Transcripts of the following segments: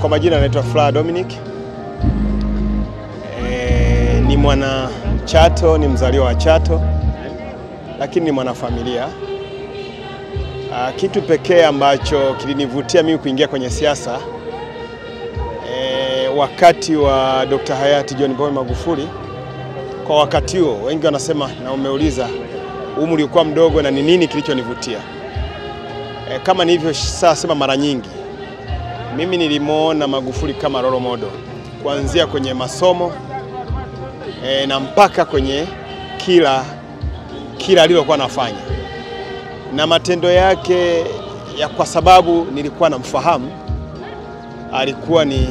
Kwa majina anaitwa Fla Dominic. Ni mwana Chato, ni mzaliwa wa Chato, lakini ni mwana familia. Kitu pekee ambacho kilinivutia mimi kuingia kwenye siasa wakati wa Dr. Hayati John Pombe Magufuli, kwa wakati huo wengi wanasema, na umeuliza umri ulikuwa mdogo na ni nini kilichonivutia. Kama nilivyo sema mara nyingi, mimi nilimuona Magufuli kama role model, kuanzia kwenye masomo na mpaka kwenye kila alilokuwa anafanya na matendo yake kwa sababu nilikuwa namfahamu. Alikuwa ni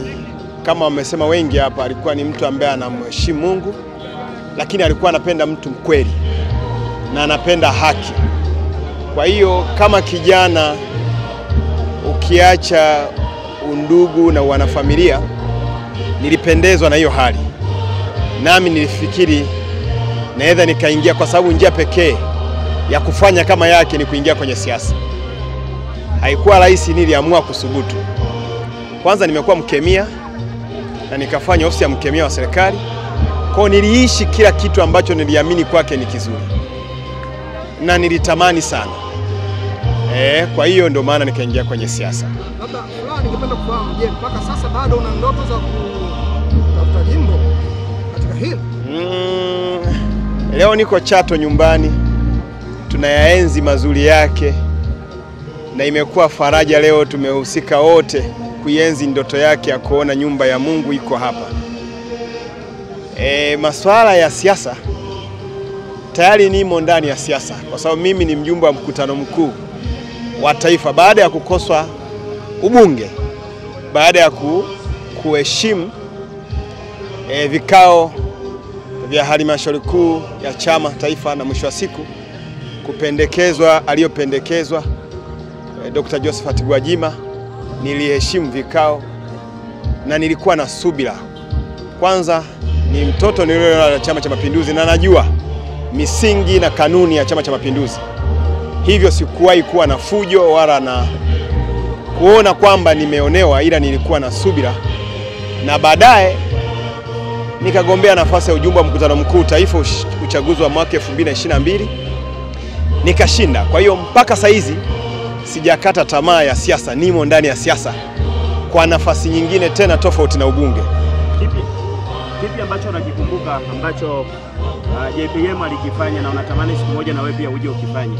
kama wamesema wengi hapa, alikuwa ni mtu ambaye anamheshimu Mungu, lakini alikuwa anapenda mtu mkweli na anapenda haki. Kwa hiyo kama kijana, ukiacha undugu na wanafamilia, nilipendezwa na hiyo hali, nami nilifikiri naweza nikaingia, kwa sababu njia pekee ya kufanya kama yake ni kuingia kwenye siasa. Haikuwa rahisi, niliamua kusubutu. Kwanza nimekuwa mkemia na nikafanya ofisi ya mkemia wa serikali. Kwa niliishi kila kitu ambacho niliamini kwake ni kizuri na nilitamani sana. Kwa hiyo ndio maana nikaingia kwenye siasa. Labda fulani ningependa kufahamu, je, mpaka sasa bado una ndoto za kutafuta jimbo katika hili? Leo niko Chato nyumbani, tunayaenzi mazuri yake, na imekuwa faraja leo tumehusika wote kuienzi ndoto yake ya kuona nyumba ya Mungu iko hapa. Masuala ya siasa tayari nimo ndani ya siasa, kwa sababu mimi ni mjumbe wa mkutano mkuu wa taifa baada ya kukoswa ubunge, baada ya kuheshimu vikao vya halmashauri kuu ya chama taifa, na mwisho wa siku kupendekezwa aliyopendekezwa Dr. Josephat Gwajima. Niliheshimu vikao na nilikuwa na subira. Kwanza ni mtoto niliona na Chama cha Mapinduzi na najua misingi na kanuni ya Chama cha Mapinduzi. Hivyo sikuwahi kuwa na fujo wala na kuona kwamba nimeonewa, ila nilikuwa na subira, na baadaye nikagombea nafasi ya ujumbe wa mkutano mkuu taifa uchaguzi wa mwaka 2022 nikashinda. Kwa hiyo mpaka saizi sijakata tamaa ya siasa, nimo ndani ya siasa kwa nafasi nyingine tena tofauti na ubunge. Kipi ambacho unakikumbuka ambacho JPM alikifanya na unatamani siku moja na wewe pia uje ukifanye?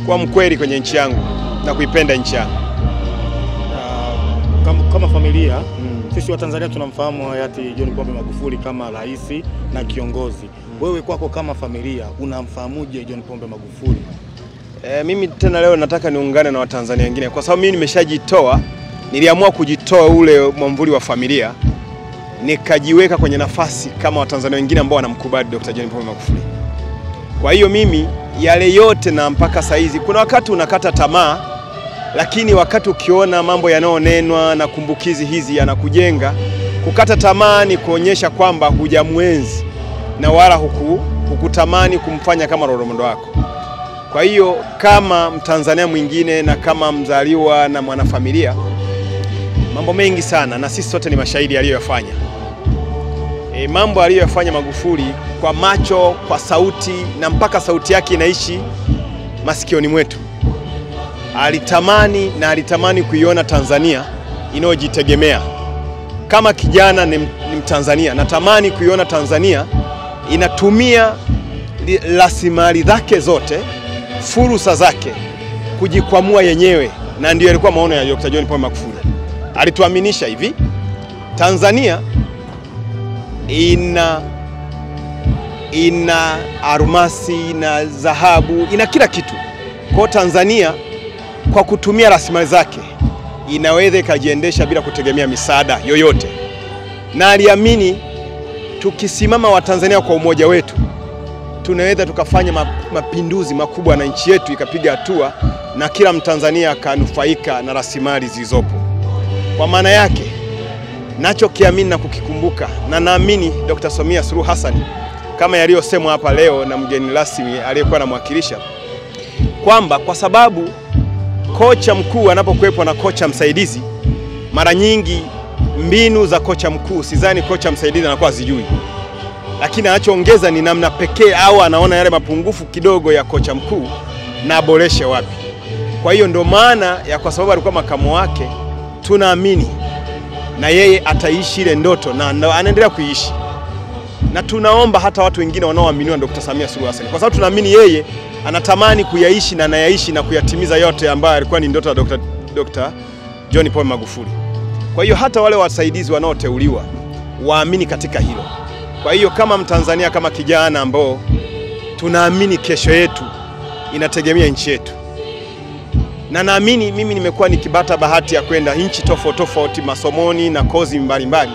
Kwa mkweli kwenye nchi yangu na kuipenda nchi yangu. Kama familia, sisi wa Tanzania tunamfahamu hayati John Pombe Magufuli kama rais na kiongozi. Wewe kwako kama familia unamfahamuje John Pombe Magufuli? Mimi tena leo nataka niungane na Watanzania wengine, kwa sababu mimi nimeshajitoa, niliamua kujitoa ule mwamvuli wa familia, nikajiweka kwenye nafasi kama Watanzania wengine ambao wanamkubali Dr. John Pombe Magufuli. Kwa hiyo mimi yale yote, na mpaka saizi kuna wakati unakata tamaa, lakini wakati ukiona mambo yanayonenwa na kumbukizi hizi yanakujenga, kukata tamaa ni kuonyesha kwamba hujamwenzi na wala hukutamani kumfanya kama role model wako. Kwa hiyo kama Mtanzania mwingine na kama mzaliwa na mwanafamilia, mambo mengi sana na sisi sote ni mashahidi aliyofanya. Mambo aliyofanya Magufuli kwa macho, kwa sauti, na mpaka sauti yake inaishi masikioni mwetu. Alitamani kuiona Tanzania inayojitegemea. Kama kijana ni Mtanzania, natamani kuiona Tanzania inatumia rasilimali zake zote, fursa zake kujikwamua yenyewe, na ndio ilikuwa maono ya Dr. John Pombe Magufuli. Alituaminisha hivi, Tanzania ina almasi, ina dhahabu, ina kila kitu. Kwa Tanzania kwa kutumia rasilimali zake inaweza ikajiendesha bila kutegemea misaada yoyote. Na aliamini tukisimama wa Tanzania kwa umoja wetu, tunaweza tukafanya mapinduzi makubwa na nchi yetu ikapiga hatua na kila Mtanzania akanufaika na rasilimali zilizopo. Kwa maana yake nachokiamini na kukikumbuka, na naamini Dr. Samia Suluhu Hassan kama yaliyosemwa hapa leo na mgeni rasmi aliyekuwa anamwakilisha, kwamba kwa sababu kocha mkuu anapokuwepo na kocha msaidizi, mara nyingi mbinu za kocha mkuu sidhani kocha msaidizi anakuwa zijui, lakini anachoongeza ni namna pekee au anaona yale mapungufu kidogo ya kocha mkuu na aboreshe wapi. Kwa hiyo ndo maana ya kwa sababu alikuwa makamu wake, tunaamini na yeye ataishi ile ndoto na anaendelea kuishi. Na tunaomba hata watu wengine wanaoaminiwa Dr. Samia Suluhu Hassan, kwa sababu tunaamini yeye anatamani kuyaishi na anayaishi na kuyatimiza yote ambayo alikuwa ni ndoto ya Dr. John Pombe Magufuli. Kwa hiyo hata wale wasaidizi wanaoteuliwa waamini katika hilo. Kwa hiyo kama Mtanzania, kama kijana ambao tunaamini kesho yetu inategemea nchi yetu, na naamini mimi nimekuwa nikibata bahati ya kwenda nchi tofauti masomoni na kozi mbalimbali.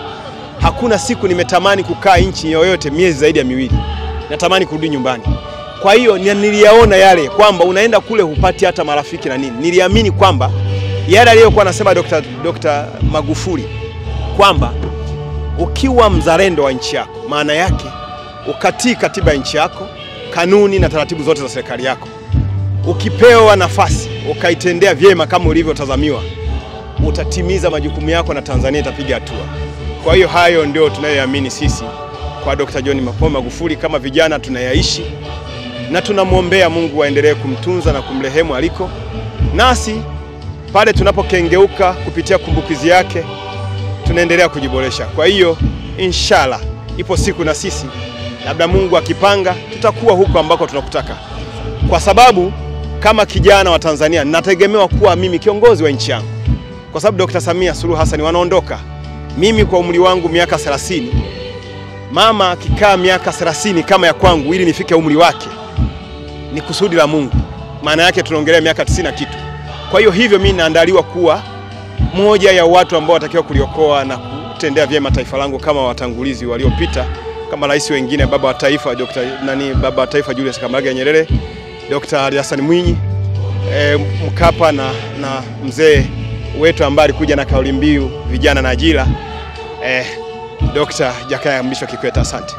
Hakuna siku nimetamani kukaa nchi yoyote miezi zaidi ya 2. Natamani kurudi nyumbani. Kwa hiyo niliyaona yale kwamba unaenda kule hupati hata marafiki na nini. Niliamini kwamba yale aliyokuwa anasema Dr. Magufuli kwamba ukiwa mzalendo wa nchi yako, maana yake ukatii katiba ya nchi yako, kanuni na taratibu zote za serikali yako, ukipewa nafasi ukaitendea vyema kama ulivyotazamiwa, utatimiza majukumu yako na Tanzania itapiga hatua. Kwa hiyo hayo ndio tunayoamini sisi kwa Dr. John Pombe Magufuli. Kama vijana tunayaishi na tunamwombea Mungu aendelee kumtunza na kumrehemu aliko, nasi pale tunapokengeuka kupitia kumbukizi yake tunaendelea kujiboresha. Kwa hiyo inshallah ipo siku na sisi labda Mungu akipanga tutakuwa huko ambako tunakutaka, kwa sababu kama kijana wa Tanzania nategemewa kuwa mimi kiongozi wa nchi yangu, kwa sababu Dr. Samia Suluhu Hassan wanaondoka. Mimi kwa umri wangu miaka 30, mama akikaa miaka 30 kama ya kwangu ili nifike umri wake ni kusudi la Mungu. Maana yake tunaongelea miaka 90 na kitu. Kwa hiyo hivyo mimi naandaliwa kuwa moja ya watu ambao watakiwa kuliokoa na kutendea vyema taifa langu kama watangulizi waliopita, kama rais wengine, baba wa taifa baba wa taifa Julius Kambarage Nyerere, Dr. Ali Hassan Mwinyi, Mkapa na mzee wetu ambaye alikuja na kauli mbiu vijana na ajira, Dr. Jakaya Mrisho Kikwete. Asante.